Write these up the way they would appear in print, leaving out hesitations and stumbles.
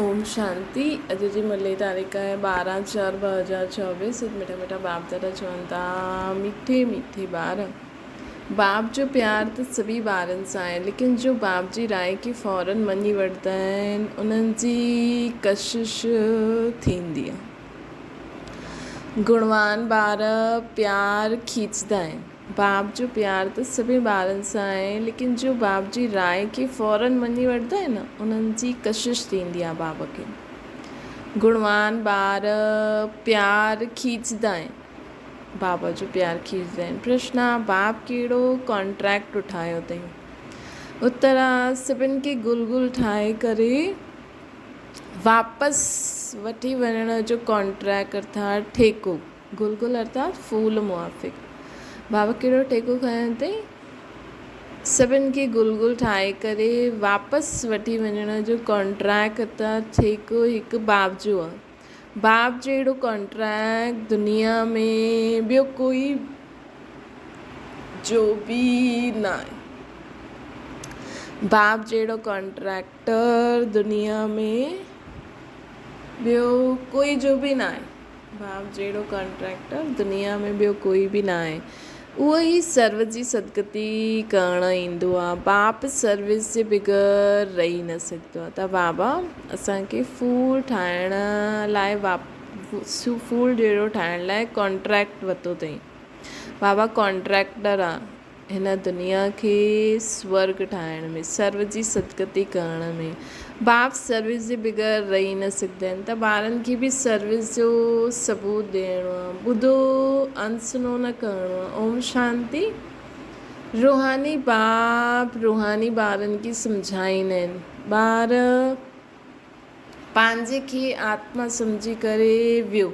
ओम शांति। अॼु जी मुरली तारीख़ है 12/4/2024। मिठा मिठा बाप दादा चवनि था, मीठे मीठे ॿार। बाप जो प्यार त सभी ॿारनि सां आहे, लेकिन जो बाप जी राय खे फ़ौरन मञी वठंदा आहिनि उन्हनि जी कशिश थींदी आहे। गुणवान ॿार प्यार खींचदा आहिनि। बाप जो प्यार त सभी ॿारनि सां आहे, लेकिन जो बाप जी राय खे फ़ौरन मञी वठंदा आहिनि उन्हनि जी कशिश थींदी आहे बाप खे। गुणवान ॿार प्यार खींचदा आहिनि, बाबा जो प्यार खींचदा आहिनि। प्रश्न आहे, बाप कहिड़ो कॉन्ट्रैक्ट उठायो अथई? उत्तर आहे, सभिनि खे गुल गुल ठाहे करे वापसि वठी वञण जो कॉन्ट्रैक्ट अर्थात ठेको। गुल गुल अर्थात फूल मुआफ़िक। बाबा कहिड़ो ठेको खयो अथई? सभिनि खे गुल गुल ठाहे करे वापसि वठी वञण जो कॉन्ट्रैक्ट अर्थात ठेको हिकु बाप जो आहे। बाप जहिड़ो कॉन्ट्रैक्ट दुनिया में ॿियो कोई जो बि न आहे। बाप जहिड़ो कॉन्ट्रैक्टर दुनिया में ॿियो कोई जो बि न आहे। बाप जहिड़ो कॉन्ट्रैक्टर दुनिया में ॿियो कोई बि न आहे। उहो ई सर्व जी सदगति करणु ईंदो आहे। बाप सर्विस जे बग़ैर रही न सघंदो आहे। त बाबा असांखे फूल ठाहिण लाइ फूल जहिड़ो ठाहिण लाइ कॉन्ट्रैक्ट वरितो अथई। बाबा कॉन्ट्रैक्टर आहे हिन दुनिया खे स्वर्ग ठाहिण में, सर्व जी सदगति करण में। बाप सर्विस जे बग़ैर रही न सघंदा आहिनि, त ॿारनि खे बि सर्विस जो सबूत ॾियणो आहे, ॿुधो अनसुनो न करिणो आहे। ओम शांति। रूहानी बाप रूहानी ॿारनि खे सम्झाईंदा आहिनि। ॿार पंहिंजे खे आत्मा सम्झी करे वियो।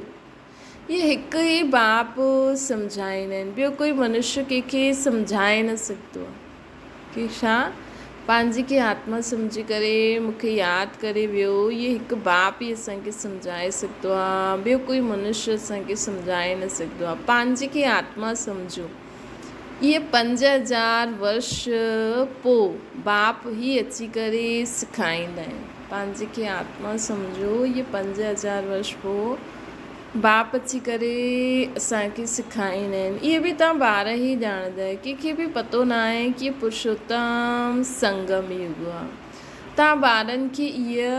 ये हिकु ई बाप सम्झाईंदा आहिनि, ॿियो कोई मनुष्य कंहिंखे सम्झाए न सघंदो आहे कि छा पंहिंजी खे आत्मा सम्झी करे मूंखे यादि करे वियो। ये हिकु बाप ई असांखे सम्झाए सघंदो आहे, ॿियो कोई मनुष्य असांखे सम्झाए न सघंदो आहे। पंहिंजी खे आत्मा सम्झो। इहे 5000 वर्ष पोइ बाप ई अची करे सेखारींदा आहिनि। पंहिंजी खे आत्मा सम्झो। इहे 5000 वर्ष पोइ बाप अची करे असांखे सेखारींदा आहिनि। इहे बि तव्हां ॿार ई ॼाणंदा, कंहिंखे बि पतो न आहे कि पुरुषोत्तम संगम युग आहे। तव्हां ॿारनि खे इहा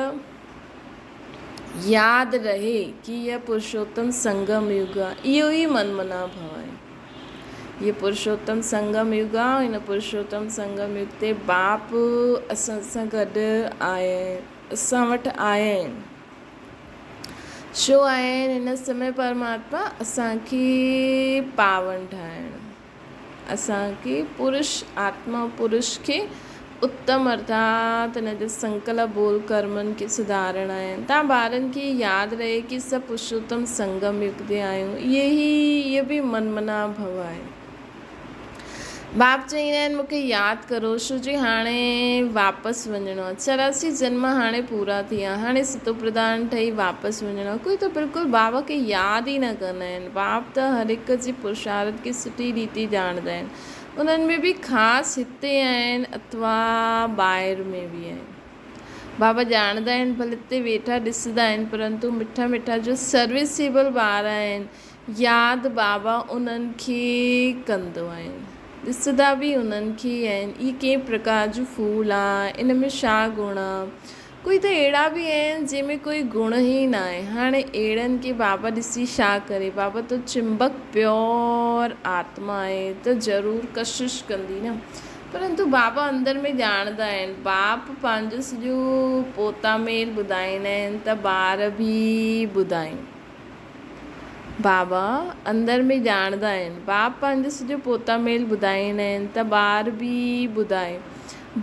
यादि रहे कि इहा पुरुषोत्तम संगम युग आहे। इहो ई मनमना भव आहे। इहो पुरुषोत्तम संगम युग आहे। हिन पुरुषोत्तम संगम युग ते बाप असां सां गॾु असां वटि आया आहिनि। छो आया आहिनि? हिन समय परमात्मा असांखे पावन ठाहिणु, असांखे पुरुष आत्मा पुरुष खे उत्तम अर्थात हिन जा संकल्प बोल कर्मनि खे सुधारणा आहिनि। तव्हां ॿारनि खे यादि रहे कि सभु पुरुषोत्तम संगम युग ते आहियूं। इहो बि मनमना भव आहे। बाप चईंदा आहिनि मूंखे यादि करो, छो जो हाणे वापसि वञिणो आहे। 84 जन्म हाणे पूरा थी विया, हाणे सतो प्रधान ठही वापसि वञिणो आहे। कोई त बिल्कुलु बाबा खे यादि ई न कंदा आहिनि। बाप त हर हिक जी पुरुषार्थ खे सुठी रीति ॼाणंदा आहिनि। उन्हनि में बि ख़ासि हिते आहिनि अथवा ॿाहिरि में बि आहिनि। बाबा ॼाणंदा आहिनि, भले हिते वेठा ॾिसंदा आहिनि, परंतु मिठा मिठा जो सर्विसेबल ॿार आहिनि, यादि बाबा उन्हनि खे कंदो आहिनि, ॾिसंदा बि उन्हनि खे आहिनि। इहे कंहिं प्रकार जो फूल आहे, इन में छा गुण आहे? कोई त अहिड़ा बि आहिनि जंहिंमें कोई गुण ई न आहे। हाणे अहिड़नि खे बाबा ॾिसी छा करे? बाबा त चुंबक प्योर आत्मा आहे, त ज़रूरु कशिश कंदी न। परंतु बाबा अंदर में ॼाणंदा आहिनि। बाप पंहिंजो सॼो पोता मेल ॿुधाईंदा आहिनि त ॿार बि ॿुधाइनि। बाबा अंदर में ॼाणंदा आहिनि। बाप पंहिंजो सॼो पोता मेल ॿुधाईंदा आहिनि त ॿार बि ॿुधाए।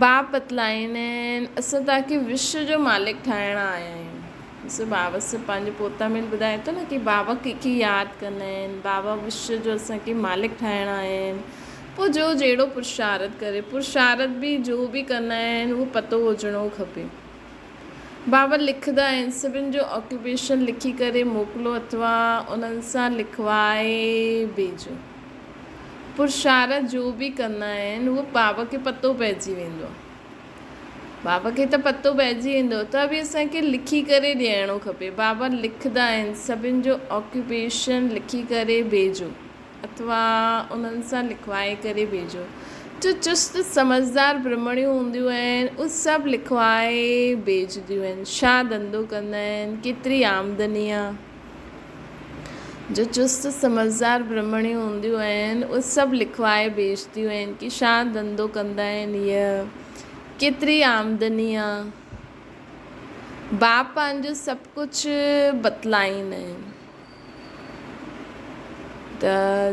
बाप बतलाईंदा आहिनि असां तव्हांखे विश्व जो मालिक ठाहिण आया आहियूं। ॾिसो बाबा सभु पंहिंजो पोता मेल ॿुधाए थो न कि बाबा कंहिंखे यादि कंदा आहिनि। बाबा विश्व जो असांखे मालिक ठाहिण आया आहिनि। पोइ जो जहिड़ो पुरुषार्थ करे, पुरुषार्थ बि जो बि कंदा आहिनि उहो पतो हुजणो खपे। बाबा लिखंदा आहिनि, सभिनि जो ऑक्यूपेशन लिखी करे मोकिलो अथवा उन्हनि सां लिखवाए भेजो। पुरुषार्थ जो बि कंदा आहिनि उहो बाबा खे पतो पइजी वेंदो आहे। बाबा खे त पतो पइजी वेंदो, त बि असांखे लिखी करे ॾियणो खपे। बाबा लिखंदा आहिनि, सभिनि जो ऑक्यूपेशन लिखी करे भेजो अथवा उन्हनि सां लिखवाए करे भेजो। जो चुस्त समझदार ब्रह्मणियूं हूंदियूं आहिनि उहे सभु लिखवाए भेजदियूं आहिनि। छा धंधो कंदा आहिनि, केतिरी आमदनी आहे। जो चुस्त समझदार ब्रह्मणियूं हूंदियूं आहिनि उहे सभु लिखवाए भेजदियूं आहिनि कि छा धंधो कंदा आहिनि, हीअ केतिरी आमदनी आहे। बाप पंहिंजो सभु कुझु बतलाईंदा आहिनि। त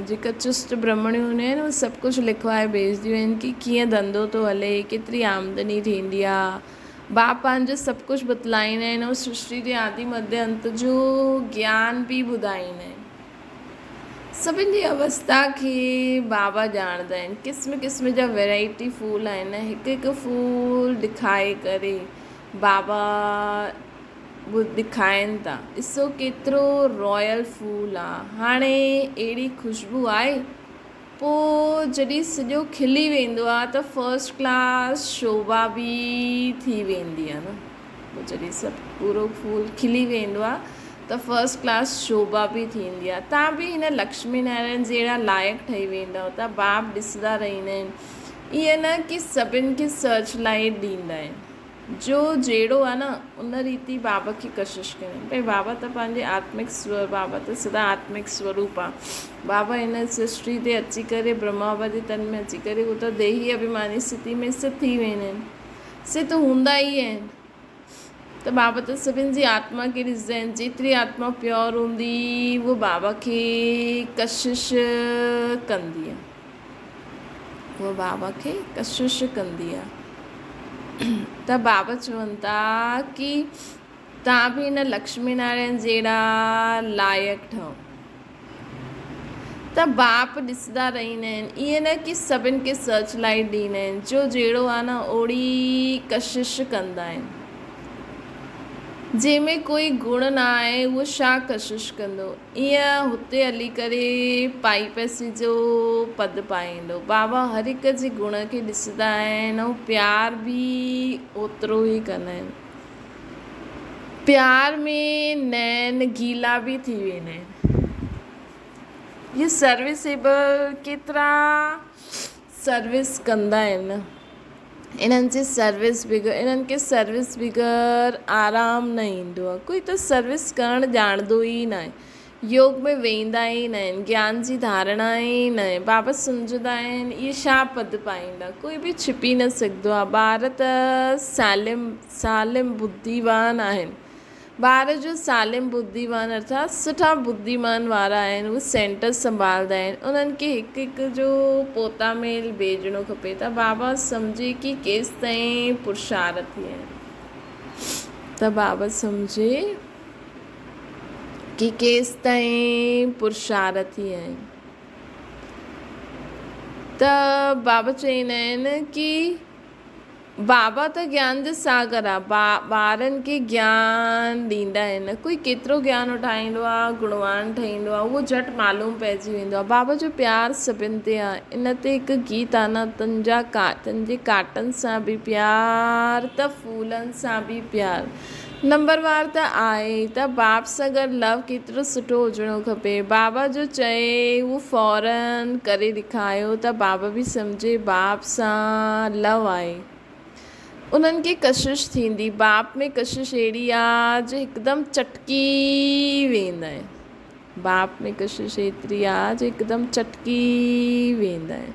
जेका चुस्त ब्रह्मणियूं हूंदियूं आहिनि उहे सभु कुझु लिखवाए भेजदियूं आहिनि कि कीअं धंधो थो हले, केतिरी आमदनी थींदी आहे। बाप पंहिंजो सभु कुझु बतलाईंदा आहिनि ऐं सृष्टि जे आदि मध्य अंत जो ज्ञान बि ॿुधाईंदा आहिनि। सभिनि जी अवस्था खे बाबा ॼाणंदा आहिनि। क़िस्म क़िस्म जा वैराइटी फूल आहिनि, हिकु हिकु फूल ॾेखारे करे बाबा ॾेखारीनि था। ॾिसो केतिरो रॉयल फूल आहे। हाणे अहिड़ी खुशबू आहे, पोइ जॾहिं सॼो खिली वेंदो आहे त फस्ट क्लास शोभा बि थी वेंदी आहे न। पोइ जॾहिं सभु पूरो फूल खिली वेंदो आहे त फस्ट क्लास शोभा बि थींदी आहे। तव्हां बि हिन लक्ष्मी नारायण जहिड़ा लाइक़ु ठही वेंदव। तव्हां बाप ॾिसंदा रहंदा आहिनि। ईअं न कि सभिनि खे सर्च लाइट ॾींदा आहिनि। जो जहिड़ो आहे न उन रीति बाबा खे कशिश कनि। भई बाबा त पंहिंजे आत्मिक बाबा त सदा आत्मिक स्वरूप आहे। बाबा हिन सृष्टि ते अची करे ब्रह्मा जे तन में अची करे उहो त देही अभिमानी स्थिति में सिद्ध थी वेंदा आहिनि, सिद्ध हूंदा ई आहिनि। त बाबा त सभिनि जी आत्मा खे ॾिसंदा आहिनि। जेतिरी आत्मा प्योर हूंदी उहो बाबा खे कशिश कंदी आहे, उहो बाबा खे कशिश कंदी आहे। त बाबा चवनि था कि तव्हां बि हिन लक्ष्मी नारायण जहिड़ा लाइक़ु ठहो। त बाप ॾिसंदा रहंदा आहिनि। ईअं न कि सभिनि खे सर्च लाइट ॾींदा आहिनि। जो जहिड़ो आहे न ओड़ी कशिश कंदा आहिनि। जंहिंमें कोई गुण न आहे उहो छा कशिश कंदो। ईअं हुते हली करे पाई पैसे जो पद पाईंदो। बाबा हर हिक जे गुण खे ॾिसंदा आहिनि ऐं प्यार बि ओतिरो ई कंदा आहिनि। प्यार में नैन गीला बि थी वेंदा आहिनि। ये सर्विसेबल केतिरा सर्विस कंदा आहिनि। इन्हनि खे सर्विस बग़ैर आराम न ईंदो आहे। कोई त सर्विस करणु ॼाणंदो ई न आहे। योग में वेंदा ई न आहिनि, ज्ञान जी धारणा ई न आहे। बाबा सम्झंदा आहिनि इहे छा पद पाईंदा, कोई बि छिपी न सघंदो आहे। ॿार त सालिम बुद्धिवान आहिनि। ॿार जो सालिम बुद्धिवान अर्थात सुठा बुद्धिमान वारा आहिनि। उहे सेंटर संभालंदा आहिनि। उन्हनि खे हिकु हिकु जो पोता मेल भेजणो खपे त बाबा सम्झे कि केसि ताईं पुरुषार्थी आहिनि। त बाबा सम्झे कि केसि ताईं पुरुषार्थी आहिनि। त बाबा चवंदा आहिनि कि बाबा त ज्ञान जो सागर आहे। ॿारनि खे ज्ञान ॾींदा आहिनि। कोई केतिरो ज्ञान उठाईंदो आहे, गुणवान ठहींदो आहे, उहो झटि मालूम पइजी वेंदो आहे। बाबा जो प्यारु सभिनि ते आहे। इन ते हिकु गीत आहे न, तंहिंजे काटनि सां बि प्यार त फूलनि सां बि प्यार। नंबरवार त आहे त बाप सां गॾु लव केतिरो सुठो हुजणो खपे। बाबा जो चए उहो फौरन करे ॾेखारियो त बाबा बि सम्झे बाप सां लव आहे। उन्हनि खे कशिश थींदी। बाप में कशिश अहिड़ी आहे जो हिकदमि चटकी वेंदा आहिनि। बाप में कशिश एतिरी आहे जो हिकदमि चटकी वेंदा आहिनि।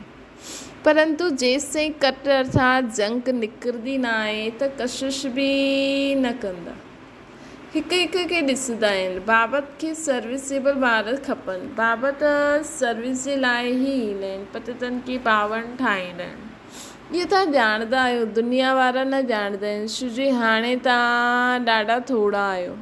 परंतु जेसि ताईं कट अर्थात जंक निकिरंदी न आहे त कशिश बि न कंदा। हिकु हिकु खे ॾिसंदा आहिनि। बाबा खे सर्विसेबल ॿार खपनि। बाबा त सर्विस जे लाइ ई ईंदा आहिनि, पतितनि खे पावन ठाहींदा आहिनि। इहो तव्हां ॼाणंदा आहियो, दुनिया वारा न ॼाणंदा आहिनि। छोजी हाणे तव्हां ॾाढा थोरा आहियो।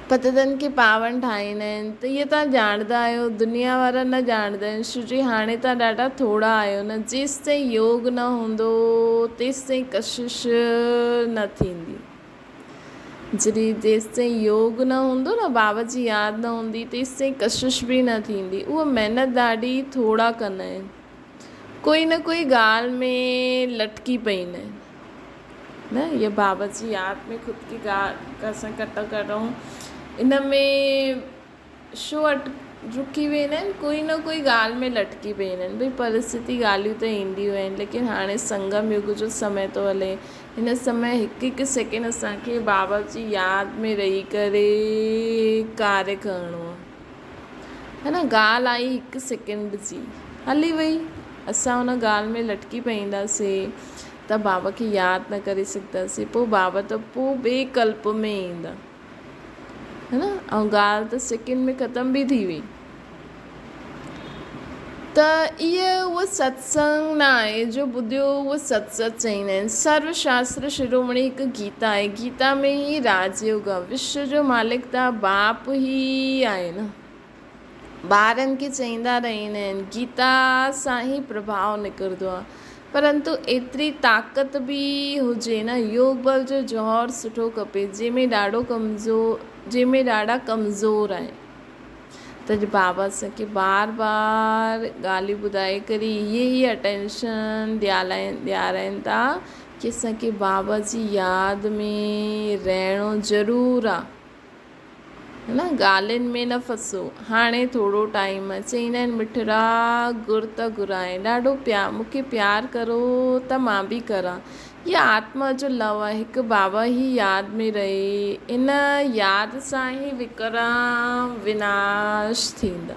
पतितनि खे पावन ठाहींदा आहिनि त इहो तव्हां ॼाणंदा आहियो, दुनिया वारा न ॼाणंदा आहिनि। छोजी हाणे तव्हां ॾाढा थोरा आहियो न। जेसि ताईं योग न हूंदो तेसि ताईं कशिश न थींदी। जेसि ताईं योग न हूंदो न, बाबा जी यादि न हूंदी, तेसि ताईं कशिश बि न थींदी। उहा महिनत ॾाढी थोरा कंदा आहिनि। कोई न कोई ॻाल्हि में लटकी पईंदा आहिनि। न, ये बाबा जी याद में खुद की असां कट करूं, इन में छो रुकी वेंदा आहिनि, कोई न कोई ॻाल्हि में लटकी वेंदा आहिनि। भई परिस्थिति ॻाल्हियूं त ईंदियूं आहिनि, लेकिन हाणे संगम युग जो समय थो हले। हिन समय हिकु हिकु सेकेंड असांखे बाबा जी यादि में रही करे कार्य करिणो आहे, है न। ॻाल्हि आई हिकु सेकेंड जी, हली वई, असां हुन ॻाल्हि में लटकी पईंदासीं त बाबा खे यादि न करे सघंदासीं। पोइ बाबा त पोइ ॿिए कल्प में ईंदा, है न। ऐं ॻाल्हि त सेकेंड में ख़तम बि थी वई। त इहा उहा सत्संग न आहे जो ॿुधियो उहो सत्संग चईंदा आहिनि। सर्वशास्त्र शिरोमणि हिकु गीता आहे, गीता में ई राजयोग आहे। विश्व जो मालिक त बाप ई आहे न। ॿारनि खे चईंदा रहंदा आहिनि, गीता सां ई प्रभाव निकिरंदो आहे, परंतु एतिरी ताक़त बि हुजे न। योग बल जो जौहर सुठो खपे, जंहिंमें ॾाढा कमज़ोर आहिनि। त बाबा असांखे बार बार ॻाल्हियूं ॿुधाए करे इहे ई अटेंशन ॾियाराइनि था कि असांखे बाबा जी यादि में रहणो ज़रूरु आहे, है न। ॻाल्हियुनि में न फसो। हाणे थोरो टाइम आहे, चईंदा आहिनि मिठड़ा गुर त घुराए, ॾाढो मूंखे प्यार करो त मां बि करां। इहा आत्मा जो लव आहे, हिकु बाबा ई यादि में रहे। इन यादि सां ई विकराम विनाश थींदा।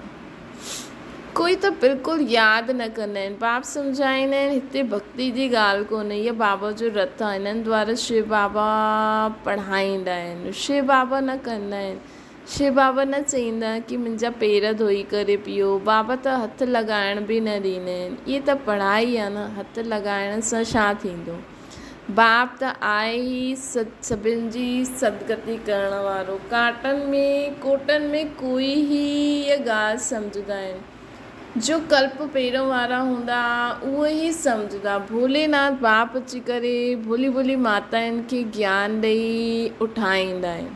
कोई त बिल्कुलु यादि न कंदा आहिनि। बाप सम्झाईंदा आहिनि हिते भक्ति जी ॻाल्हि कोन्हे, इहा बाबा जो रथ आहे, हिननि द्वारा शिव बाबा पढ़ाईंदा आहिनि। शिव बाबा न कंदा आहिनि, शिव बाबा न चईंदा कि मुंहिंजा पेर धोई करे पीओ। बाबा त हथ लॻाइण बि न ॾींदा आहिनि। इहे त पढ़ाई आहे न, हथ लॻाइण सां छा थींदो। बाप त आहे ई सभिनि जी सदगति करण वारो। कोटनि में कोई ई इहा ॻाल्हि सम्झंदा आहिनि। जो कल्प पहिरों वारा हूंदा उहे ई सम्झंदा। भोलेनाथ बाप अची करे भोली माताउनि खे ज्ञान ॾेई उठाईंदा आहिनि।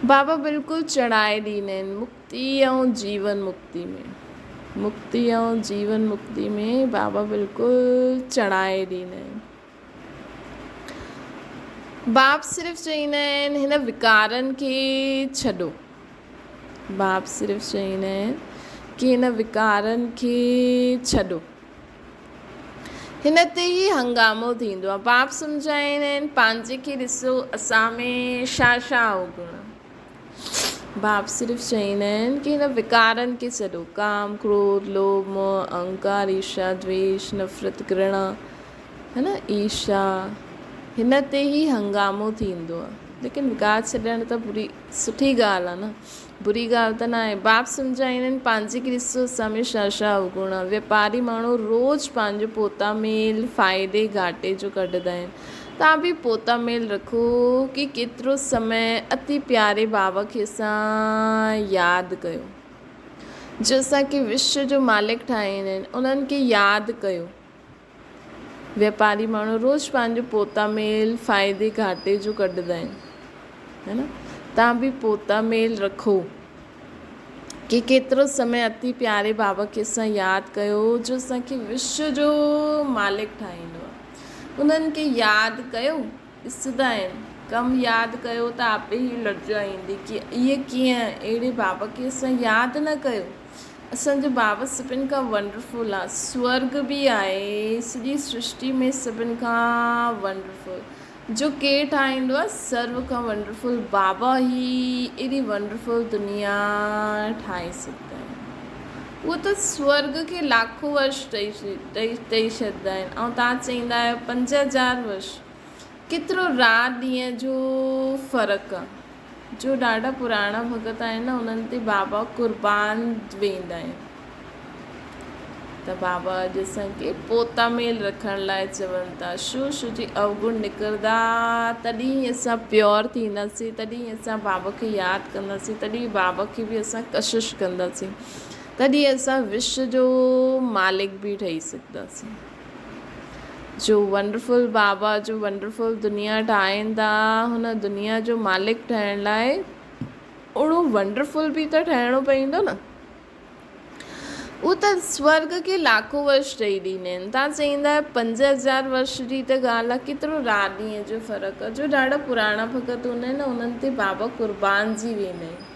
बाबा बिल्कुलु चढ़ाए ॾींदा आहिनि मुक्ति ऐं जीवन मुक्ति में बाबा बिल्कुलु चढ़ाए ॾींदा आहिनि। बाप सिर्फ़ु चईंदा आहिनि हिन विकारनि खे छॾो। बाप सिर्फ़ु चईंदा आहिनि कि हिन विकारनि खे छॾो, हिन ते ई हंगामो थींदो आहे। बाप सम्झाईंदा आहिनि पंहिंजे खे ॾिसो, असां में छा अवगुण। बाप सिर्फ़ु चईंदा आहिनि कि हिन विकारनि खे छॾो, काम क्रोध लोभ मोह अहंकार ईर्ष्या द्वेष नफ़रत घृणा, है न, ईर्ष्या, हिन ते ई हंगामो थींदो आहे। लेकिन विकार छॾणु त सुठी ॻाल्हि आहे न, बुरी ॻाल्हि त न आहे। बाप सम्झाईंदा आहिनि पंहिंजे खे ॾिसो, असां में छा अवगुण आहे। वापारी माण्हू रोज़ु पंहिंजो पोता मेल फ़ाइदे घाटे जो कढंदा आहिनि। तव्हां बि पोता मेल रखो कि केतिरो समय अति प्यारे बाबा खे असां यादि कयो, जो असांखे विश्व जो मालिक ठाहींदा आहिनि, उन्हनि खे यादि कयो। वापारी माण्हू रोज़ु पंहिंजो पोता मेल फ़ाइदे घाटे जो कढंदा आहिनि, है न। तव्हां बि पोता मेल रखो कि केतिरो समय अति प्यारे बाबा खे असां यादि कयो, जो असांखे विश्व जो मालिक ठाहींदो आहे। उन्हनि खे यादि कयो। ॾिसंदा आहिनि कमु यादि कयो त आपे ई लज्जा ईंदी कि इहे कीअं, अहिड़े बाबा खे असां यादि न कयो। असांजो बाबा सभिनि खां वंडरफुल आहे। स्वर्ग बि आहे सॼी सृष्टि में सभिनि खां वंडरफुल। जो केरु ठाहींदो आहे, सर्व खां वंडरफुल बाबा ई एॾी वंडरफुल दुनिया ठाहे सघंदा आहिनि। उहो त स्वर्ग खे लाखों वर्ष ॾेई छॾंदा आहिनि। ऐं तव्हां चईंदा आहियो 5000 वर्ष, केतिरो राति ॾींहं जो फ़र्क़ु आहे। जो ॾाढा पुराणा भगत आहिनि न, उन्हनि ते बाबा क़ुर्बान वेंदा आहिनि। त बाबा अॼु असांखे पोता मेल रखण लाइ चवनि था। छो जी अवगुण निकिरंदा, तॾहिं असां प्योर थींदासीं, तॾहिं असां बाबा खे यादि कंदासीं, तॾहिं बाबा खे बि असां कशिश कंदासीं, तॾहिं असां विश्व जो मालिक बि ठही सघंदासीं। जो वंडरफुल बाबा जो वंडरफुल दुनिया ठाहीनि था, हुन दुनिया जो मालिक ठहिण लाइ ओड़ो वंडरफुल बि त ठहिणो पवंदो न। उहो त स्वर्ग खे लाखों वर्ष ॾेई ॾींदा आहिनि। तव्हां चईंदा 5000 वर्ष जी त ॻाल्हि आहे, केतिरो राति ॾींहं जो फ़र्क़ु आहे। जो ॾाढा पुराणा भॻत हूंदा आहिनि न, उन्हनि ते बाबा क़ुर्बान जी वेंदा आहिनि।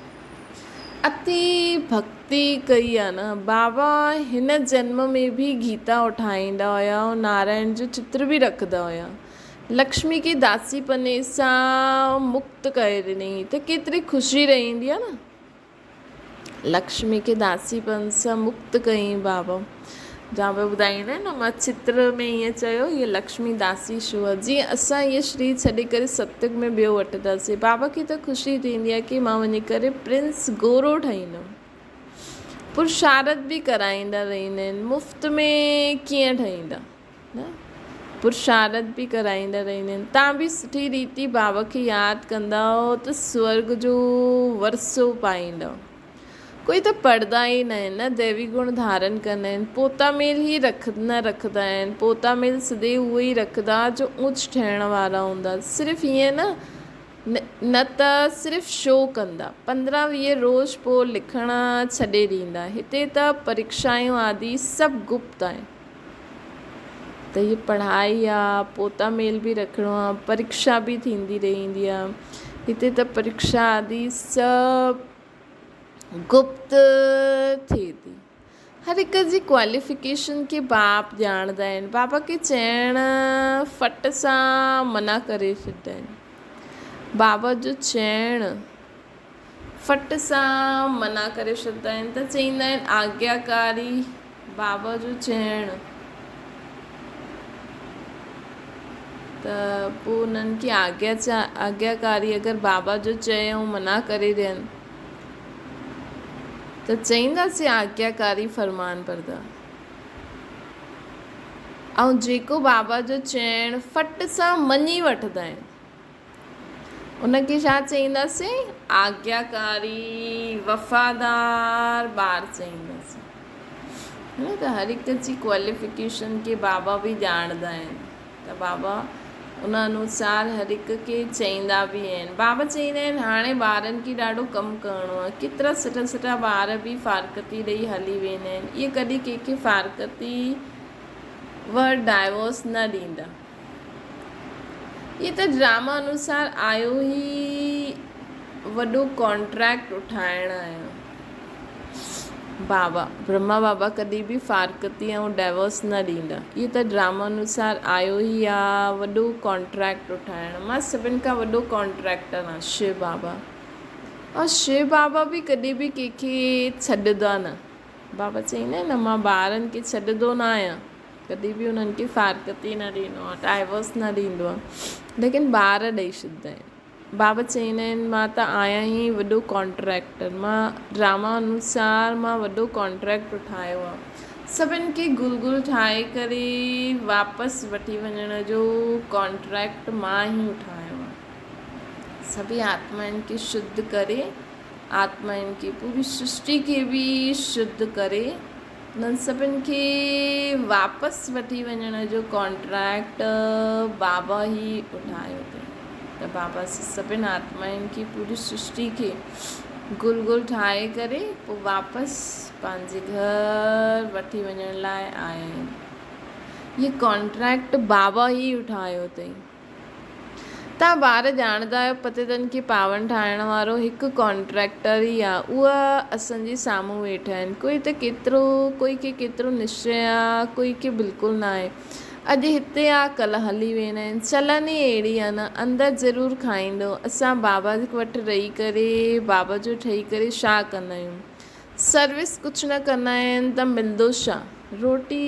अति भक्ति कई आहे न बाबा। हिन जन्म में बि गीता उठाईंदा हुया ऐं नारायण जो चित्र बि रखंदा हुया। लक्ष्मी खे दासीपने सां मुक्त करे ॾिनई त केतिरी ख़ुशी रहंदी आहे न। लक्ष्मी खे दासीपन सां मुक्त कयईं बाबा। जहाँ पे ॿुधाईंदा आहिनि न, मां चित्र में ईअं चयो, हीअ लक्ष्मी दासी छो आहे। जीअं असां इहे शरीर छॾे करे सतयुग में ॿियो वठंदासीं, बाबा खे त ख़ुशी थींदी आहे कि मां वञी करे प्रिंस गोरो ठहींदमि। पुरुषारत बि कराईंदा रहंदा आहिनि, मुफ़्त में कीअं ठहींदा न, पुरुषारत बि कराईंदा रहंदा आहिनि। तव्हां बि सुठी रीति बाबा खे यादि कंदा त स्वर्ग जो वरसो पाईंदव। कोई त पढ़ंदा ई न आहिनि न, दैवी गुण धारण कंदा आहिनि, पोता मेल ई रखंदा आहिनि। पोता मेल सिधे उहे ई रखंदा जो ऊच ठहिण वारा हूंदा। सिर्फ़ु ईअं न त सिर्फ़ु शो कंदा। 15-20 रोज़ पोइ लिखण छॾे ॾींदा। हिते त परीक्षायूं आदि सभु गुप्त आहिनि। त हीअ पढ़ाई आहे, पोता मेल बि रखिणो आहे, परीक्षा बि थींदी रहंदी आहे। हिते त परीक्षा आदि सभु गुप्त थिए थी। हर हिक जी क्वालिफिकेशन खे बाप ॼाणंदा आहिनि। बाबा खे चइण फट सां मना करे छॾींदा आहिनि। बाबा जो चइण फट सां मना करे छॾींदा आहिनि त चईंदा आहिनि आज्ञाकारी। बाबा जो चइण त पोइ उन्हनि खे आज्ञाकारी अगरि बाबा जो चयूं मना करे ॾियनि त चईंदासीं आज्ञाकारी फरमान बरदार। ऐं जेको बाबा जो चइण फट सां मञी वठंदा आहिनि उनखे छा चईंदासीं? आज्ञाकारी वफ़ादार ॿार चईंदासीं। न त हर हिक जी क्वालिफिकेशन खे बाबा बि ॼाणंदा आहिनि त बाबा उन अनुसार हर हिक खे चईंदा बि आहिनि। बाबा चईंदा आहिनि हाणे ॿारनि खे ॾाढो कमु करिणो आहे। केतिरा सुठा ॿार बि फारकती ॾेई हली वेंदा आहिनि। इहे कॾहिं कंहिंखे फारकती डाइवोर्स न ॾींदा। इहे त ड्रामा अनुसार आयो ई वॾो कॉन्ट्रैक्ट उठाइण आयो। बाबा ब्रह्मा बाबा कॾहिं बि फारकती ऐं डाइवोर्स न ॾींदा। इहे त ड्रामा अनुसार आयो ई आहे वॾो कॉन्ट्रैक्ट उठाइण। मां सभिनि खां वॾो कॉन्ट्रैक्टर आहे शिव बाबा। और शिव बाबा बि कॾहिं बि कंहिंखे छॾंदा न। बाबा चईंदा आहिनि न, मां ॿारनि खे छॾंदो न आहियां, कॾहिं बि उन्हनि खे फारकती न ॾींदो आहे, डाइवोर्स न ॾींदो आहे, लेकिन ॿार ॾेई छॾींदा आहिनि। बाबा चईंदा आहिनि मां त आहियां ई वॾो कॉन्ट्रैक्टर। मां ड्रामा अनुसार मां वॾो कॉन्ट्रैक्ट उठायो आहे। सभिनि खे गुल ठाहे करे वापसि वठी वञण जो कॉन्ट्रैक्ट मां ई उठायो आहे। सभी आत्माउनि खे शुद्ध करे, आत्माउनि खे पूरी सृष्टि खे बि शुद्ध करे उन्हनि सभिनि खे वापसि वठी वञण जो कॉन्ट्रैक्ट बाबा ई उठायो अथई। त बाबा सभिनि आत्माउनि खे पूरी सृष्टि खे गुल ठाहे करे पोइ वापसि पंहिंजे घर वठी वञण लाइ आया आहिनि। इहे कॉन्ट्रैक्ट बाबा ई उठायो अथई। तव्हां ॿार ॼाणंदा आहियो पतितनि खे पावन ठाहिण वारो हिकु कॉन्ट्रैक्टर ई आहे। उहा असांजे साम्हूं वेठा आहिनि। कोई खे केतिरो निश्चय आहे, कोई खे बिल्कुलु न आहे। अॼु हिते आहे, कल्ह हली वेंदा आहिनि। चलन ई अहिड़ी आहे न। अंदरि ज़रूरु खाईंदो। असां बाबा वटि रही करे बाबा जो ठही करे छा कंदा आहियूं? सर्विस कुझु न कंदा आहिनि त मिलंदो छा? रोटी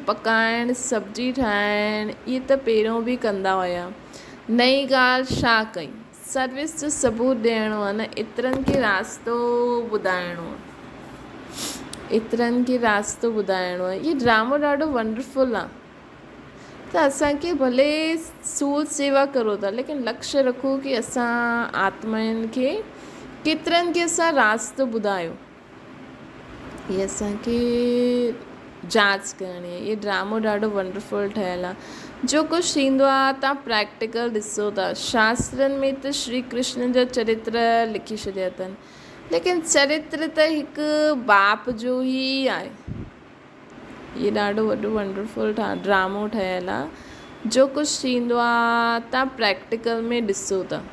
पकाइण, सब्जी ठाहिण, इहे त पहिरियों बि कंदा हुया। नई ॻाल्हि छा कई? सर्विस जो सबूत ॾियणो आहे न। एतिरनि खे रास्तो ॿुधाइणो आहे। इहो ड्रामो ॾाढो वंडरफुल आहे। त असांखे भले सूल सेवा करो था, लेकिन लक्ष्य रखो कि असां आत्माउनि खे केतिरनि खे असां रास्तो ॿुधायो। इहे असांखे जांच करणी आहे। इहो ड्रामो ॾाढो वंडरफुल ठहियलु आहे। जो कुझु थींदो आहे तव्हां प्रैक्टिकल ॾिसो था। शास्त्रनि में त श्री कृष्ण जा चरित्र लिखी छॾिया अथनि, लेकिन चरित्र त हिकु बाप जो ई आहे। ये ॾाढो वॾो वंडरफुल ड्रामो ठहियलु आहे। जो कुझु थींदो आहे तव्हां प्रैक्टिकल में ॾिसो था,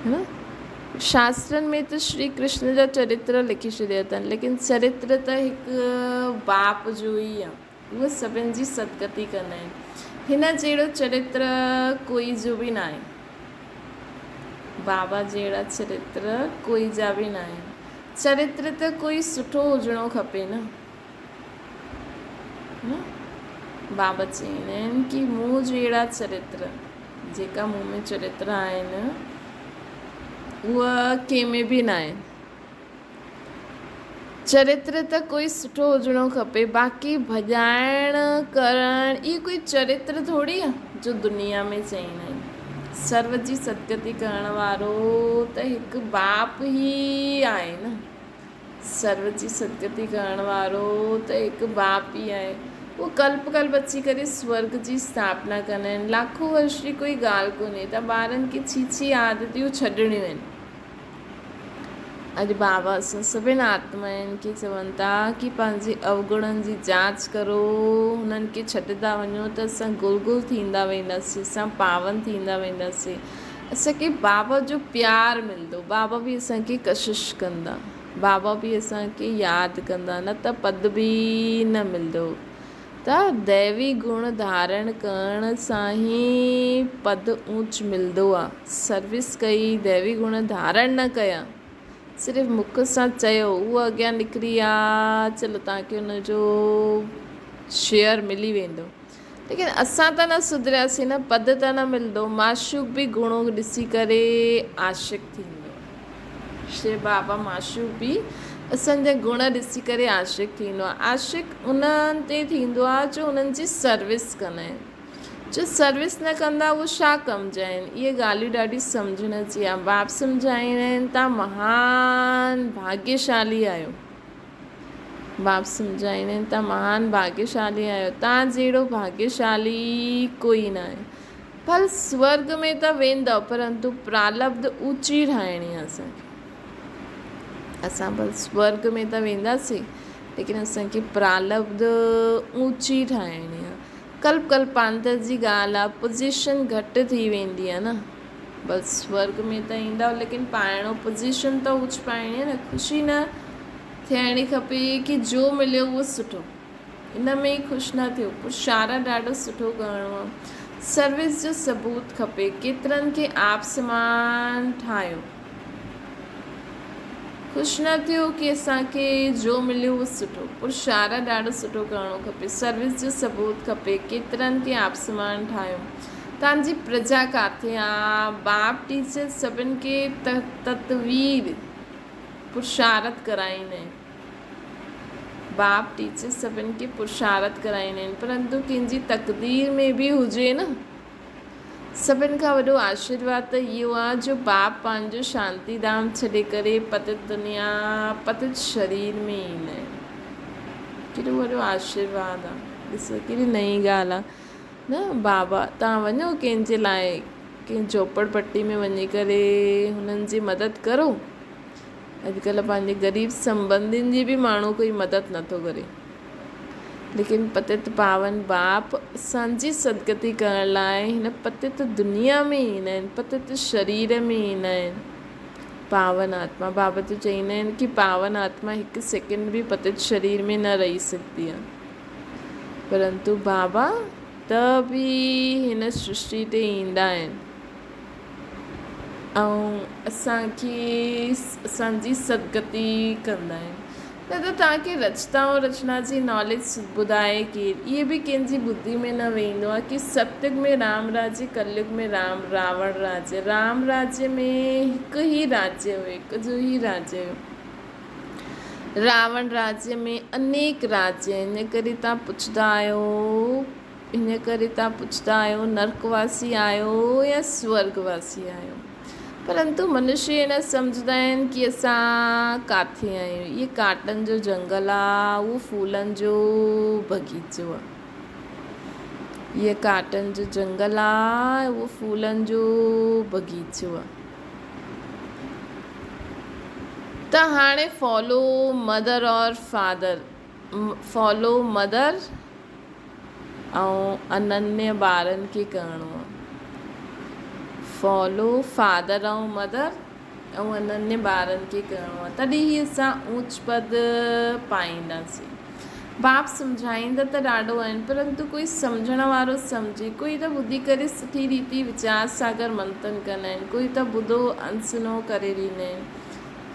है न। शास्त्रनि में त श्री कृष्ण जा चरित्र लिखी छॾिया अथनि, लेकिन चरित्र त हिकु बाप जो ई आहे। उहे सभिनि जी सदगति कंदा आहिनि। हिन जहिड़ो चरित्र कोई जो बि न आहे। बाबा जहिड़ा चरित्र कोई जा बि न आहिनि। चरित्र त कोई सुठो हुजिणो खपे न। बाबा चवंदा आहिनि कि मूं जहिड़ा चरित्र, जेका मूं में चरित्र आहिनि उहा कंहिंमें बि न आहिनि। चरित्र त कोई सुठो हुजिणो खपे, बाक़ी भॼाइण करण इहो कोई चरित्र थोरी आहे जो दुनिया में चईंदा आहिनि। सर्व जी सदगति करण वारो त हिकु बाप ई आहे न। सर्व जी सदगति करण वारो त हिकु बाप ई आहे। वो कल्प कल्प अची करे स्वर्ग जी स्थापना कंदा आहिनि। लाखों वर्ष जी कोई ॻाल्हि कोन्हे। त ॿारनि खे छी आदतियूं छॾणियूं आहिनि। अॼु बाबा असां सभिनि आत्माउनि खे चवनि था कि पंहिंजे अवगुणनि जी जांच करो, हुननि खे छॾंदा वञो त असां गुल थींदा वेंदासीं, असां पावन थींदा वेंदासीं। असांखे बाबा जो प्यारु मिलंदो। बाबा बि असांखे कशिश कंदा, बाबा बि असांखे यादि कंदा, न त पद बि न मिलंदो। त दैवी गुण धारण करण सां ई पद ऊंच मिलंदो आहे। सर्विस कई, दैवी गुण धारण न कया, सिर्फ़ु मुख सां चयो, उहो अॻियां निकिरी आहे, चलो तव्हांखे हुनजो शेयर मिली वेंदो। लेकिन असां त न सुधरियासीं न, पद त न मिलंदो। माशूक बि गुणो ॾिसी करे आशिक़ थींदो। श्री बाबा माशूक बि असांजा गुण ॾिसी करे आशिक़ थींदो आहे। आशिक़ उन्हनि ते थींदो आहे जो उन्हनि जी सर्विस कंदा आहिनि। जो सर्विस न कंदा उहो छा कम जा आहिनि। इहे ॻाल्हियूं ॾाढी सम्झण जी आहे। बाप सम्झाईंदा आहिनि तव्हां महान भाग्यशाली आहियो। बाप सम्झाईंदा आहिनि तव्हां महान भाग्यशाली आहियो। तव्हां जहिड़ो भाग्यशाली कोई न आहे। भल स्वर्ग में त वेंदव, परंतु प्रालब्ध ऊची ठाहिणी आहे असांखे। असां भल स्वर्ग में त वेंदासीं, लेकिन असांखे प्रालब्ध ऊची ठाहिणी आहे। कल्पांतर जी ॻाल्हि आहे। पोज़ीशन घटि थी वेंदी आहे न। बसि स्वर्ग में त ईंदव, लेकिन पाइणो पोज़ीशन त ऊच पाइणी आहे न। ख़ुशी न थियणी खपे कि जो मिलियो उहो सुठो, इन में ई ख़ुशि न थियो। पुरुषार्थ ॾाढो सुठो करिणो आहे। सर्विस जो सबूत खपे। केतिरनि खे आप समान ठाहियो, ख़ुशि न थियो कि असांखे जो मिलियो उहो सुठो। पुरुषार्थ ॾाढो सुठो करिणो खपे। सर्विस जो सबूत खपे। केतिरनि खे आप समान ठाहियो। तव्हांजी प्रजा किथे आहे? बाप टीचर सभिनि खे तत्वीर पुरुषार्थ कराईंदा आहिनि। बाप टीचर सभिनि खे पुरुषार्थ कराईंदा आहिनि, परंतु कंहिंजी तक़दीर में बि हुजे न। सभिनि खां वॾो आशीर्वाद त इहो आहे जो बाप पंहिंजो शांति धाम छॾे करे पतित दुनिया, पतित शरीर में ईंदा आहिनि। केॾो वॾो आशीर्वाद आहे। ॾिसो केॾी नई ॻाल्हि आहे न। बाबा तव्हां वञो कंहिंजे लाइ, कंहिं झोपड़पट्टी में वञी करे हुननि जी मदद करो। अॼुकल्ह पंहिंजे ग़रीब संबंधियुनि जी बि माण्हू कोई मदद नथो करे, लेकिन पतित पावन बाप असांजी सदगति करण लाइ हिन पतित दुनिया में ईंदा आहिनि, पतित शरीर में ईंदा आहिनि। पावन आत्मा, बाबा तो चवंदा आहिनि कि पावन आत्मा हिकु सेकेंड बि पतित शरीर में न रही सघंदी आहे, परंतु बाबा त बि हिन सृष्टि ते ईंदा आहिनि ऐं असांजी सदगति कंदा आहिनि। न त तव्हांखे रचना ऐं रचना जी नॉलेज ॿुधाए केरु, इहे बि कंहिंजी ॿुधी में न वेंदो आहे कि सतयुग में राम राज्य, कलयुग में रावण राज्य। राम राज्य में हिकु ई राज्य हुयो, हिकु जो ई राज्य हुयो। रावण राज्य में अनेक राज्य। इन करे तव्हां पुछंदा आहियो नरकवासी आहियो या स्वर्गवासी आहियो। परंतु मनुष्य न सम्झंदा आहिनि कि असां किथे आहियूं। इहे काटनि जो जंगल आहे, उहो फूलनि जो बगीचो आहे। इहे काटनि जो जंगल आहे, उहो फूलनि जो बगीचो आहे। त हाणे फॉलो मदर और फादर। फॉलो मदर ऐं अनन्य ॿारनि खे करिणो आहे। फॉलो फादर ऐं मदर ऐं अनन्य ॿारनि खे करिणो आहे, तॾहिं ई असां ऊच पद पाईंदासीं। बाप सम्झाईंदा त ॾाढो आहिनि, परंतु कोई सम्झण वारो सम्झे, कोई त ॿुधी करे सुठी रीति वीचार सागर मंथन कंदा आहिनि, कोई त ॿुधो अनसुनो करे ॾींदा आहिनि।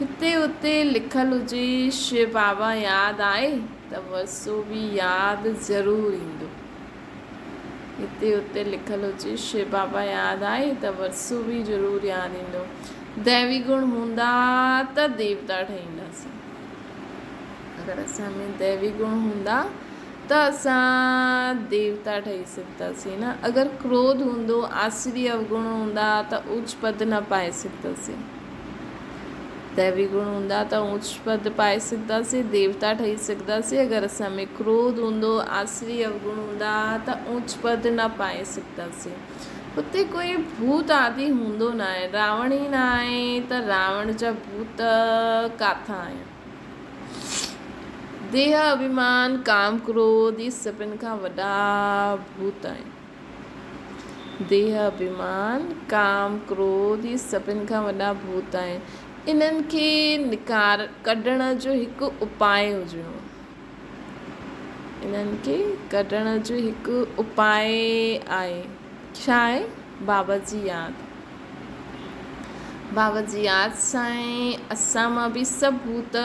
हिते हुते लिखल हुजे शिव बाबा यादि आहे त वरसो बि यादि ज़रूरु ईंदो। हिते हुते लिखल हुजे शिव बाबा यादि आहे त वरसो बि ज़रूरु यादि ईंदो। दैवी गुण हूंदा त देवता ठहींदासीं। अगरि असां में दैवी गुण हूंदा त असां देवता ठही सघंदासीं न। अगरि क्रोध हूंदो, आसुरी अवगुण हूंदा त ऊच पद न पाए सघंदासीं। दैवी गुण हूंदा त ऊच पद पाए सघंदासीं, देवता ठही सघंदासीं। अगरि असां में क्रोध हूंदो, आसुरी अवगुण हूंदा त ऊच पद न पाए सघंदासीं। हुते कोई भूत आदि हूंदो न आहे। रावण ई न आहे त रावण जा भूत किथां आहिनि। देह अभिमान काम क्रोध इहे सभिनि खां वॾा भूत आहिनि। देह अभिमान काम क्रोध इहे सभिनि खां वॾा भूत आहिनि। इन्हनि खे कढण जो हिकु उपाय हुजिणो। इन्हनि खे कढण जो हिकु उपाय आहे। छा आहे? बाबा जी यादि। बाबा जी यादि सां असां मां बि सभु भूत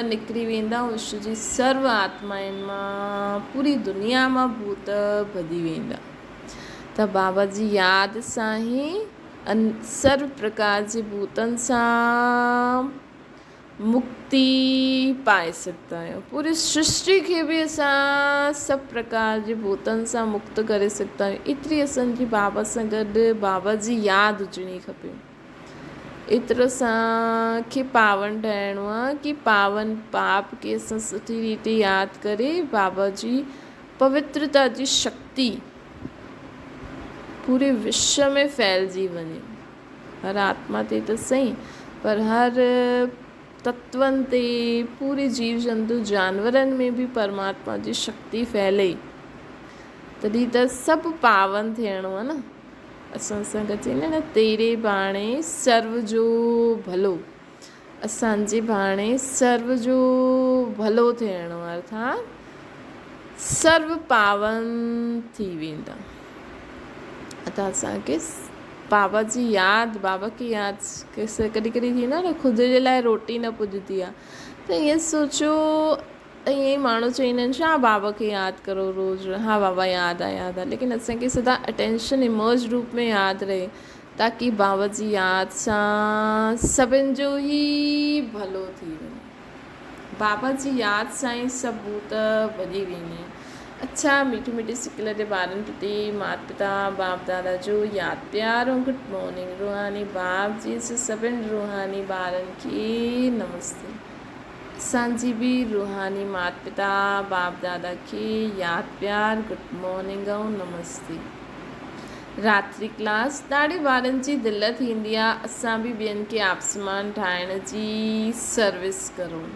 निकिरी वेंदा। विश्व जी सर्व आत्माउनि मां, पूरी दुनिया मां भूत भॼी वेंदा। त बाबा जी यादि सां ई सर्व प्रकार जे भूतनि सां मुक्ति पाए सघंदा आहियूं। पूरी सृष्टि खे बि असां सभु प्रकार जे भूतनि सां मुक्त करे सघंदा आहियूं। एतिरी असांजी बाबा सां गॾु बाबा जी यादि हुजणी खपे। एतिरो असांखे पावन ठहिणो आहे कि पावन पाप खे असां सुठी रीति यादि करे बाबा जी पवित्रता जी शक्ति पूरे विश्व में फैलिजी वञे। हर आत्मा ते त सही, पर हर तत्वनि ते, पूरे जीव जंतु जानवरनि में बि परमात्मा जी शक्ति फैले, तॾहिं त सभु पावन थियणो आहे न। असां सां गॾु चईंदा न, तेरे भाणे सर्व जो भलो। असांजे भाणे सर्व जो भलो थियणो आहे, अर्थात सर्व पावन थी वेंदा। त असांखे बाबा जी यादि, बाबा की यादि कॾहिं कॾहिं थींदो आहे न, ख़ुदि जे लाइ रोटी न पुॼंदी आहे त ईअं सोचो, त ईअं ई माण्हू चईंदा आहिनि छा बाबा खे यादि करो रोज़ु। हा बाबा यादि आहे, लेकिन असांखे सदा अटेंशन इमर्ज रूप में यादि रहे, ताकी बाबा जी यादि सां सभिनि जो ई भलो थी वञे। बाबा जी यादि सां ई सभु भूत भॼी वेंदा आहिनि। अच्छा, मीठी मीठी सिकल जे ॿारनि प्रति माता पिता बाप दादा जो यादि प्यार ऐं गुड मॉर्निंग। रूहानी बाप जी सभिनि रूहानी ॿारनि खे नमस्ते। असांजी बि रूहानी माता पिता बाप दादा खे यादि प्यार गुड मॉर्निंग ऐं नमस्ते। रात्रि क्लास ॾाढे ॿारनि जी दिलि थींदी आहे असां बि ॿियनि खे आपसमान ठाहिण जी सर्विस करूं,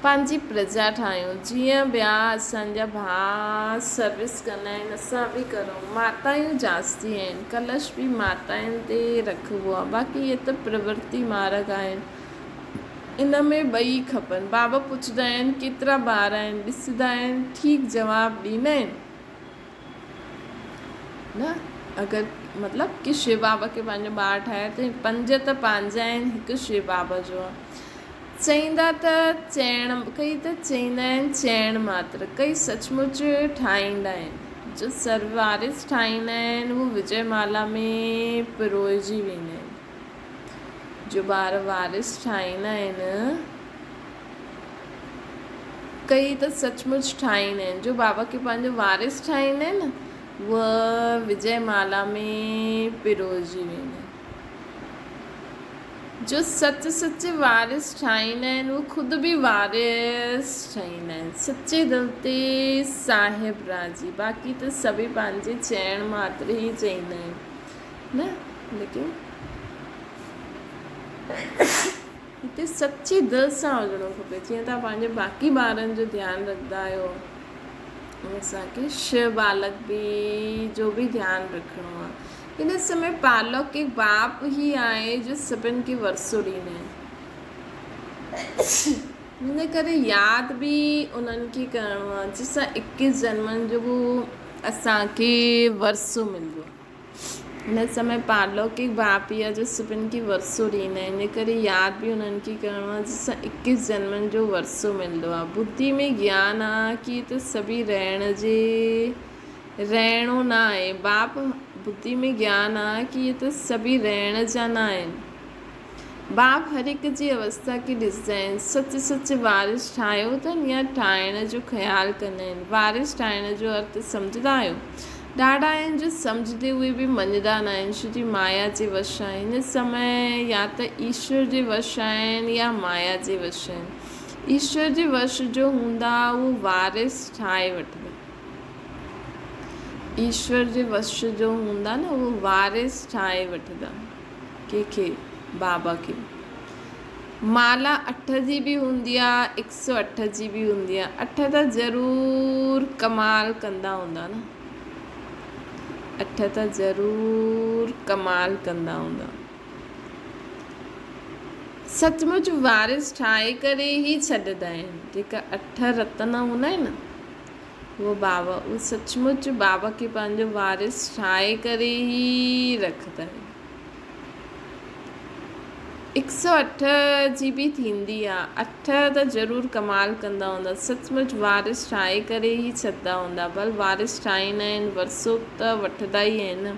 पंहिंजी प्रजा ठाहियूं। जीअं ॿिया असांजा भाउ सर्विस कंदा आहिनि, असां बि करूं। माताऊं जास्ती आहिनि, कलश बि माताउनि ते रखिबो आहे। बाक़ी इहे त प्रवृत्ति मार्ग आहिनि, इन में ॿई खपनि। बाबा पुछंदा आहिनि केतिरा ॿार आहिनि, ॾिसंदा आहिनि, ठीकु जवाबु ॾींदा आहिनि न। अगरि मतिलबु कि शिव बाबा खे पंहिंजो ॿारु ठाहे त 5 त पंहिंजा आहिनि, हिकु शिव बाबा जो आहे। चईंदा त चइण, कई त चईंदा आहिनि चइण मात्र, कई सचमुच ठाहींदा आहिनि। जो सर्ववारिस ठाहींदा आहिनि उहे विजय माला में पिरोइजी वेंदा आहिनि। जो ॿार वारिस ठाहींदा आहिनि, कई त सचमुच ठाहींदा आहिनि। जो बाबा खे पंहिंजो वारिस ठाहींदा आहिनि न, उहा विजय माला में पिरोइजी वेंदा आहिनि। जो सच वारिस ठाहींदा आहिनि उहे ख़ुदि बि वारिस ठाहींदा आहिनि, सचे दिलि ते साहिब राजी। बाक़ी त सभई पंहिंजे चइण मात्र ई चईंदा आहिनि न। लेकिन हिते सची दिलि सां हुजिणो खपे। जीअं तव्हां पंहिंजे बाक़ी ॿारनि जो ध्यानु रखंदा आहियो, असांखे शिव बालक जो भी ध्यानु रखिणो आहे। हिन समय पालक एक बाप ही आहे जो सभिनि खे वरसो ॾींदा आहिनि। हिन करे यादि बि उन्हनि खे करिणो आहे जंहिंसां 21 जन्मनि जो असांखे वरसो मिलंदो। हिन समय पालौकिक बाप आहे जो सभिनि खे वरसो ॾींदा आहिनि। इन करे यादि बि उन्हनि खे करिणो आहे जंहिंसां 21 जन्मनि जो वरसो मिलंदो आहे। बुद्धि में ज्ञान आहे कि त सभी रहणो न आहे। बाप बुद्धि में ज्ञान आहे कि इहे त सभी रहण जा न आहिनि। बाप हर हिक जी अवस्था खे ॾिसंदा आहिनि। सच सच वारिस ठाहियो अथनि या ठाहिण जो ख़्यालु कंदा आहिनि। वारिस ठाहिण जो अर्थ सम्झंदा आहियो? ॾाढा आहिनि जो सम्झंदे हुए बि मञंदा न आहिनि, छो जी माया जे वश आहिनि। हिन समय या त ईश्वर जे वश आहिनि या माया जे वश आहिनि। ईश्वर जे वश जो हूंदा उहो वारिस ठाहे वठंदा। ईश्वर जे वश जो हूंदा न उहो वारिस ठाहे वठंदा। कंहिंखे? बाबा खे। माला 8 जी बि हूंदी आहे, 108 जी बि हूंदी आहे। 8 त ज़रूरु कमाल कंदा हूंदा न। 8 त ज़रूरु कमाल कंदा हूंदा। सचमुच वारिस ठाहे करे ई छॾंदा आहिनि। जेका 8 रतन हूंदा आहिनि न, उहो बाबा उहो सचमुच बाबा खे पंहिंजो वारिस ठाहे करे ई रखंदा आहिनि। 108 जी बि थींदी आहे। 8 त ज़रूरु कमाल कंदा हूंदा। सचमुच वारिस ठाहे करे ई छॾंदा हूंदा। भल वारिस ठाहींदा आहिनि, वरसो त वठंदा ई आहिनि।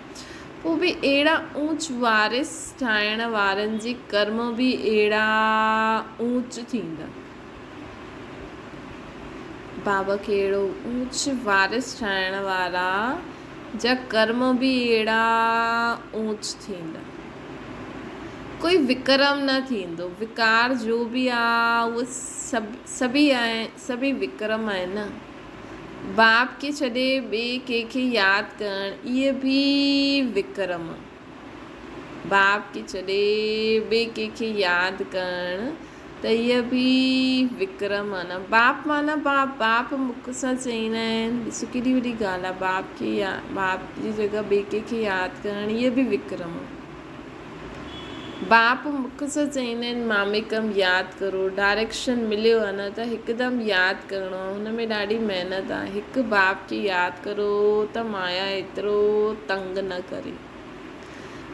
पोइ बि अहिड़ा ऊच वारिस ठाहिण वारनि जी कर्म बि अहिड़ा ऊच थींदा। बाबा खे अहिड़ो ऊच वारिस ठाहिण वारा जा कर्म बि अहिड़ा ऊच थींदा। कोई विक्रम न थींदो। विकार जो बि आहे उहो सभी विक्रम आहिनि न। बाप खे छॾे ॿिए कंहिंखे यादि करणु इहे बि विक्रम। बाप खे छॾे ॿिए कंहिंखे यादि करणु त इहा बि विक्रम आहे न। बाप माना बाप मुख सां चईंदा आहिनि। ॾिसो केॾी वॾी ॻाल्हि आहे। बाप जी जॻह ॿिए कंहिंखे यादि करणु इहा बि विक्रम आहे। बाप मुख सां चईंदा आहिनि मामेकम यादि करो। डायरेक्शन मिलियो आहे न त हिकदमि यादि करिणो आहे। हुन में ॾाढी महिनत आहे। हिकु बाप खे यादि करो त माया एतिरो तंग न करे।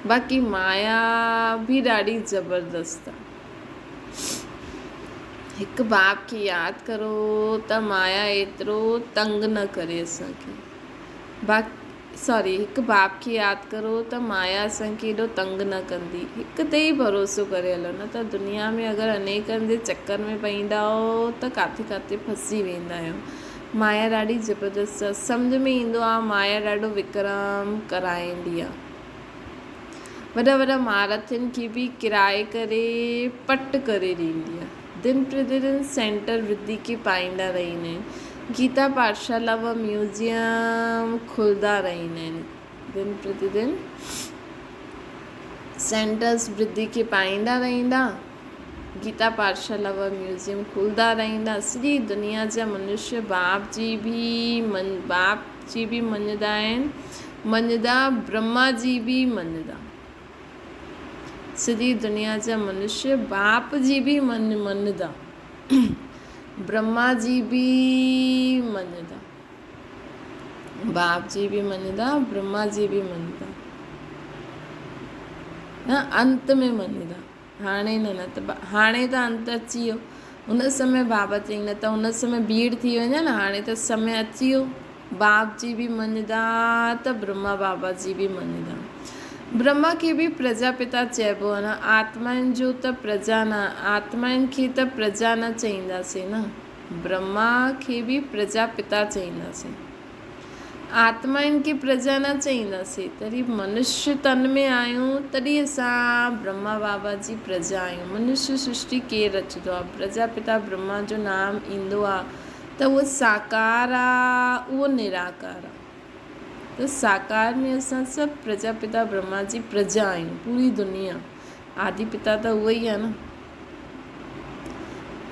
बाक़ी माया बि ॾाढी ज़बरदस्त आहे। हिकु बाप खे यादि करो त माया एतिरो तंग न करे असांखे। हिकु बाप खे यादि करो त माया असांखे एॾो तंग न कंदी। हिक ते ई भरोसो करे हलो, न त दुनिया में अगरि अनेकनि जे चकर में पईंदा हो त काथे काथे फसी वेंदा आहियो। माया ॾाढी ज़बरदस्त आहे। सम्झ में ईंदो आहे माया ॾाढो विक्रम कराईंदी आहे। वॾा वॾा महारथियुनि खे बि किराए करे पट करे ॾींदी आहे। दिन प्रतिदिन सेंटर वृद्धि खे पाईंदा रहंदा आहिनि। गीता पाठशाला व म्यूज़ियम खुलंदा रहंदा आहिनि। दिन प्रतिदिन सेंटर्स वृद्धि खे पाईंदा रहंदा। गीता पाठशाला व म्यूज़ियम खुलंदा रहंदा। सॼी दुनिया जा मनुष्य बाप जी बि मञंदा आहिनि। मञंदा ब्रह्मा जी बि मञंदा। सॼी दुनिया जा मनुष्य बाप जी बि मञंदा। ब्रह्मा जी बि मञंदा। बाप जी बि मञंदा, ब्रह्मा जी बि मञंदा। अंत में मञंदा। हाणे त अंत अची वियो। हुन समय बाबा चई न त हुन समय भीड़ थी वञे न। हाणे त समय अची वियो। बाप जी बि मञंदा त ब्रह्मा बाबा जी बि मञंदा। ब्रह्मा खे बि प्रजापिता चइबो आहे न। आत्माउनि जो त प्रजा न, आत्माउनि खे त प्रजा न चईंदासीं न। ब्रह्मा खे बि प्रजापिता चईंदासीं। आत्माउनि खे प्रजा न चईंदासीं। तॾहिं मनुष्य तन में आहियूं तॾहिं असां ब्रह्मा बाबा जी प्रजा आहियूं। मनुष्य सृष्टि केरु रचंदो आहे? प्रजापिता ब्रह्मा जो नाम ईंदो आहे त उहो साकार आहे, उहो निराकार आहे। त साकार में असां सभु प्रजापिता ब्रह्मा जी प्रजा आहियूं। पूरी दुनिया आदि पिता त उहो ई आहे न।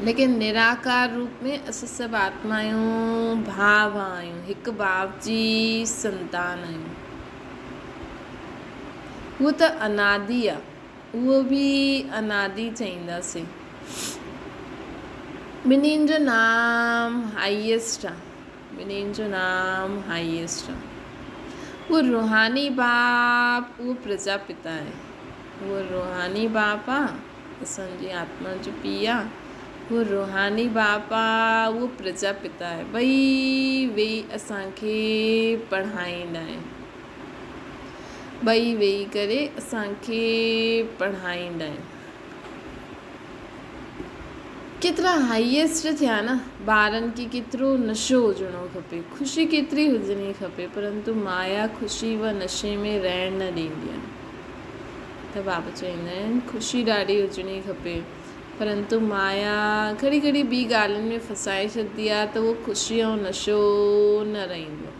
लेकिन निराकार रूप में असां सभु आत्मायूं भाव आहियूं, हिकु भाव जी संतान आहियूं। उहो त अनादि आहे, उहो बि अनादि चईंदासीं। ॿिन्हिनि जो नाम हाईएस्ट आहे, ॿिन्हिनि जो नाम हाईएस्ट आहे। वो रूहानी बाप, उहो प्रजापिता आहे, उहो रूहानी बाप आहे, असांजी आत्मा जो पीउ आहे। वो रूहानी बाप आहे, उहो प्रजापिता आहे। ॿई वेही असांखे पढ़ाईंदा आहिनि, ॿई वेही करे असांखे पढ़ाईंदा आहिनि। केतिरा हाईएस्ट थिया न। ॿारनि खे केतिरो नशो हुजिणो खपे, ख़ुशी केतिरी हुजणी खपे, परंतु माया ख़ुशी व नशे में रहण न ॾींदी आहे। त बाबा चवंदा आहिनि ख़ुशी ॾाढी हुजणी खपे, परंतु माया घड़ी घड़ी ॿी ॻाल्हियुनि में फसाए छॾंदी आहे, त उहो ख़ुशी ऐं नशो न रहंदो।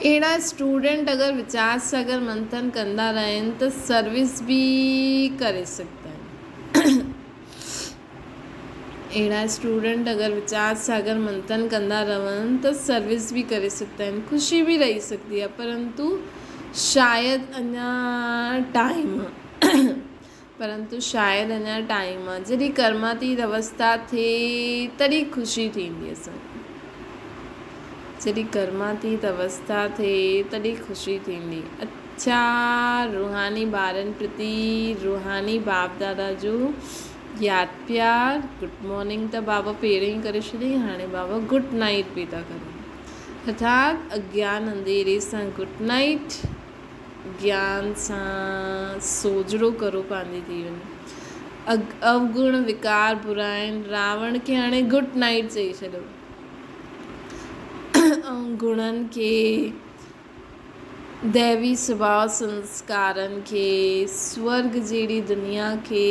अहिड़ा स्टूडेंट अगरि विचार सागर मंथन कंदा रहनि त सर्विस बि करे सघंदा आहिनि। अहिड़ा स्टूडेंट अगरि विचार सागर मंथन कंदा रहनि त सर्विस बि करे सघंदा आहिनि, ख़ुशी बि रही सघंदी आहे, परंतु शायदि अञा टाइम परंतु शायदि अञा टाइम आहे। जॾहिं कर्मातीत अवस्था थिए तॾहिं ख़ुशी थींदी असांखे, जॾहिं कर्मातीत अवस्था थिए तॾहिं ख़ुशी थींदी। अच्छा, रूहानी ॿारनि प्रति रूहानी बाप दादा जो यादि प्यार, गुड मॉर्निंग त बाबा पहिरियों ई करे छॾी, हाणे बाबा गुड नाइट बि था करनि। अर्थात अज्ञान अंधेरे सां गुड नाइट, ज्ञान सां सोजड़ो करो पंहिंजी जीवन। अवगुण विकार बुराइनि रावण खे हाणे गुड नाइट चई छॾियो, ऐं गुणनि खे, दैवी स्वभाव संस्कारनि खे, स्वर्ग जहिड़ी दुनिया खे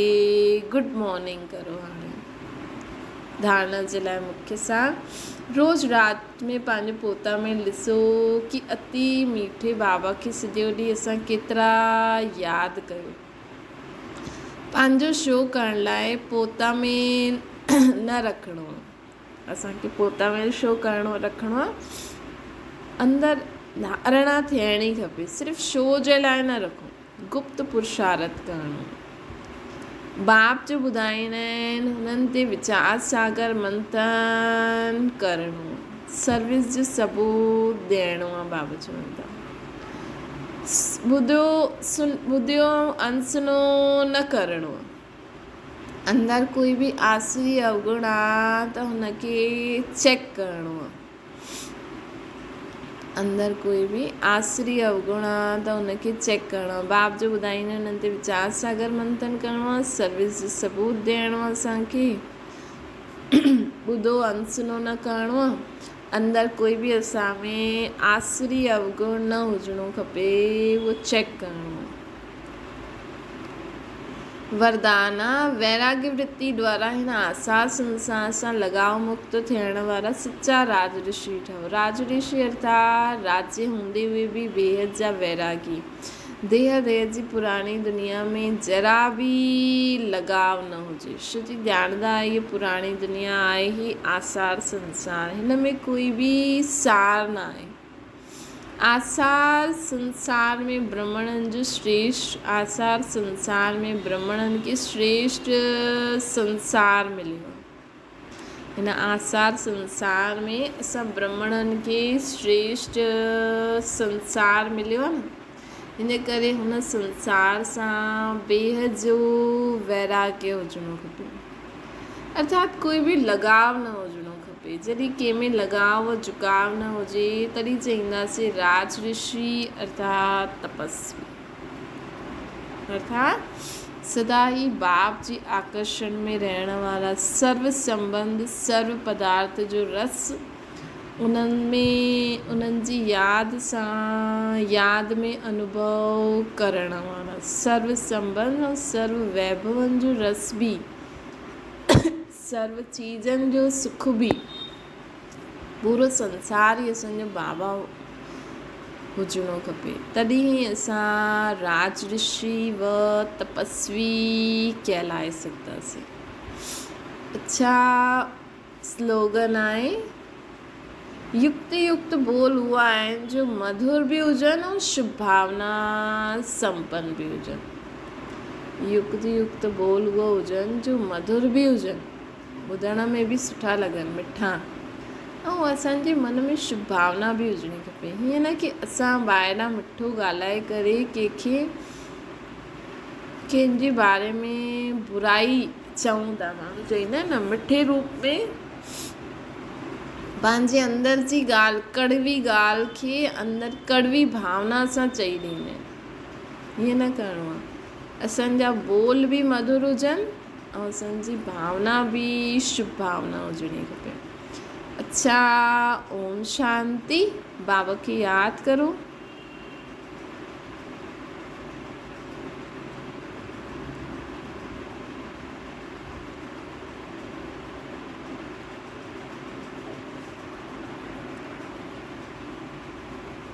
गुड मॉर्निंग करो। हाणे धारणा जे लाइ मुख्य सार, रोज़ राति में पंहिंजे पोता में ॾिसो कि अति मीठे बाबा खे सॼो ॾींहुं असां केतिरा यादि कयो। पंहिंजो शो करण लाइ पोता में न रखिणो आहे, असांखे पोता में शो रखिणो आहे, अंदरि धारणा थियणी खपे। सिर्फ़ु शो जे लाइ न रखो, गुप्त पुरुषार्थ करिणो। बाप जो ॿुधाईंदा आहिनि हुननि ते विचार सागर मंथन करिणो, सर्विस जो सबूत ॾियणो आहे। बाबा चवनि था ॿुधियो अनसुनो न करिणो आहे। अंदरि कोई बि आसुरी अवगुण आहे त हुनखे चेक करिणो आहे, अंदरि कोई बि आसुरी अवगुण आहे त हुनखे चेक करिणो आहे। बाप जो ॿुधाईंदा आहिनि हुननि ते विचार सागर मंथन करिणो आहे, सर्विस जो सबूत ॾियणो आहे असांखे, ॿुधो अनसुनो न करिणो आहे, अंदरि कोई बि असां में आसुरी अवगुण न हुजिणो खपे, उहो चेक करिणो आहे। वरदाना वैराग्य वृत्ति द्वारा हिन आसार संसार सां लगाव मुक्त थियण वारा सच्चा राज ऋषि ठहो। राज ऋषि अर्थात राज्य हूंदे हुए बि बेहद जा वैरागी, देह जी पुरानी दुनिया में जरा बि लगाव न हुजे। श्रुति ॼाणंदा इहा पुरानी दुनिया आहे ही आसार संसार, हिन में कोई बि सार न आहे। आसार संसार में ब्राह्मणनि जो श्रेष्ठ, आसार संसार में ब्राह्मणनि खे श्रेष्ठ संसार मिलियो। हिन आसार संसार में असां ब्राह्मणनि खे श्रेष्ठ संसार मिलियो आहे न, हिन करे हुन संसार सां बेहद जो वैराग्य हुजिणो खपे, अर्थात कोई बि लगाव न हुजिणो खपे। जॾहिं कंहिंमें लगाव झुकाव न हुजे तॾहिं चईंदासीं राज ऋषि अर्थात तपस्वी, अर्थात सदा ही बाप जी आकर्षण में रहण वारा, सर्व संबंध सर्व पदार्थ जो रस उन्हनि जी यादि में अनुभव करण वारा, सर्व संबंध ऐं सर्व वैभवनि जो रस बि, सर्व चीज़नि जो सुख बि, पूरो संसार ई असांजो बाबा हुजिणो खपे। तॾहिं ई असां राज ऋषि व तपस्वी कहलाए सघंदासीं। अच्छा स्लोगन आहे, युक्त युक्त बोल हुआ आहिनि जो मधुर बि हुजनि ऐं शुभ भावना संपन्न बि हुजनि। युक्त युक्त बोल उहो हुजनि जो मधुर बि हुजनि, ॿुधण में बि सुठा लॻनि, मिठा, ऐं असांजे मन में शुभ भावना बि हुजणी खपे। हीअं न की असां ॿाहिरां मिठो ॻाल्हाए करे कंहिंजे बारे में बुराई चऊं था। माण्हू चवंदा आहिनि न, मिठे रूप में पंहिंजे अंदरि जी ॻाल्हि, कड़वी ॻाल्हि खे अंदरि कड़वी भावना सां चई ॾींदा आहिनि। हीअं न करिणो आहे। असांजा बोल बि मधुर हुजनि ऐं असांजी भावना बि शुभ भावना हुजणी खपे। अच्छा, ओम शांति। बाबा खे यादि करो।